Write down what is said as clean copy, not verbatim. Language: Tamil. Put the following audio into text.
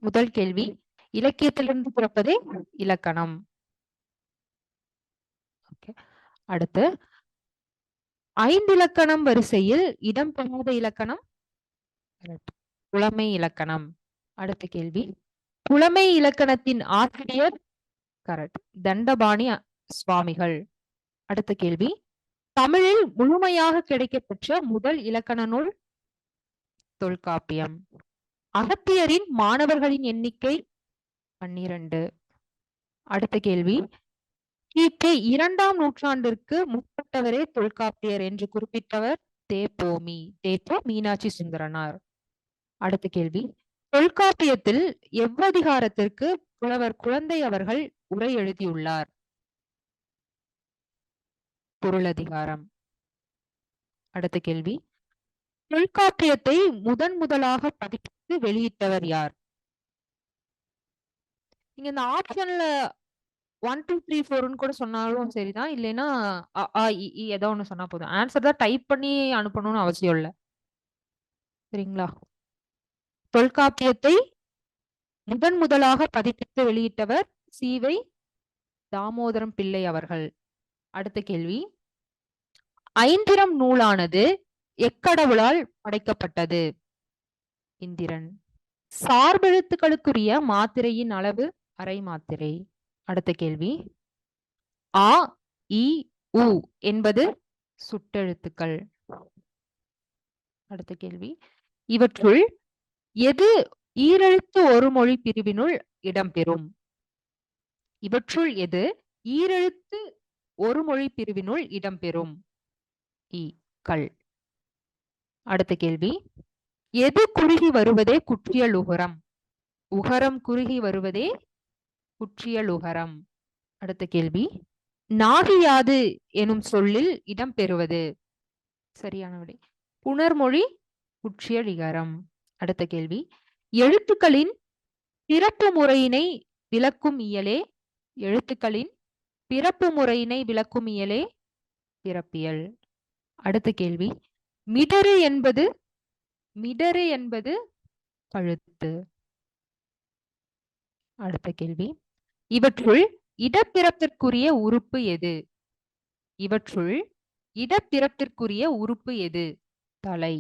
முதல் கேள்வி, இலக்கியத்திலிருந்து பிறப்பதே இலக்கணம். அடுத்து, 5 இலக்கணம் வரிசையில் இடம்பெறாத இலக்கணம் புலமை இலக்கணம். அடுத்த கேள்வி, புலமை இலக்கணத்தின் ஆசிரியர் கரெக்ட் தண்டபாணி சுவாமிகள். அடுத்த கேள்வி, தமிழில் முழுமையாக கிடைக்கப்பெற்ற முதல் இலக்கண நூல் தொல்காப்பியம். அகத்தியரின் மாணவர்களின் எண்ணிக்கை 12. அடுத்த கேள்வி, கிபி 2ஆம் நூற்றாண்டிற்கு முற்பட்டவரே தொல்காப்பியர் என்று குறிப்பிட்டவர் தேப்போ மீனாட்சி சுந்தரனார். அடுத்த கேள்வி, தொல்காப்பியத்தில் எவ்வதிகாரத்திற்கு புலவர் குழந்தை அவர்கள் உரை எழுதியுள்ளார்? பொருளதிகாரம். அடுத்த கேள்வி, தொல்காப்பியத்தை முதலாக பதிப்பித்து வெளியிட்டவர் யார்? நீங்க இந்த ஆப்ஷன்ல 1 2 3 4 கூட சொன்னாலும் சரிதான், இல்லைன்னா ஏதோ ஒண்ணு சொன்னா போதும். ஆன்சர் தான் டைப் பண்ணி அனுப்பணும்னு அவசியம் இல்லை. சரிங்களா? தொல்காப்பியத்தை முதலாக பதிப்பித்து வெளியிட்டவர் சீவை தாமோதரம் பிள்ளை அவர்கள். அடுத்த கேள்வி, ஐந்திரம் நூலானது எக்கடவுளால் படைக்கப்பட்டது? இந்திரன். சார்பெழுத்துக்களுக்குரிய மாத்திரையின் அளவு அரை மாத்திரை. அடுத்த கேள்வி, ஆ இ உ என்பது சுட்டெழுத்துக்கள். அடுத்த கேள்வி, இவற்றுள் எது ஈரெழுத்து ஒரு மொழி பிரிவினுள் இடம்பெறும்? இவற்றுள் எது ஈரெழுத்து ஒரு மொழி பிரிவினுள் இடம்பெறும்? கள். அடுத்த கேள்வி, எது குறுகி வருவதே குற்றியல் உகரம்? உகரம் குறுகி வருவதே குற்றியல் உகரம். அடுத்த கேள்வி, நாகியாது எனும் சொல்லில் இடம்பெறுவது? சரியான விடை புணர்மொழி குற்றியல் இகரம். அடுத்த கேள்வி, எழுத்துக்களின் பிறப்பு முறையினை விளக்கும் இயலே? எழுத்துக்களின் பிறப்பு முறையினை விளக்கும் இயலே பிறப்பியல். அடுத்த கேள்வி, மிடறு என்பது கழுத்து. அடுத்த கேள்வி, இவற்றுள் இடப்பிறப்பிற்குரிய உறுப்பு எது? இவற்றுள் இடப்பிறப்பிற்குரிய உறுப்பு எது? தலை.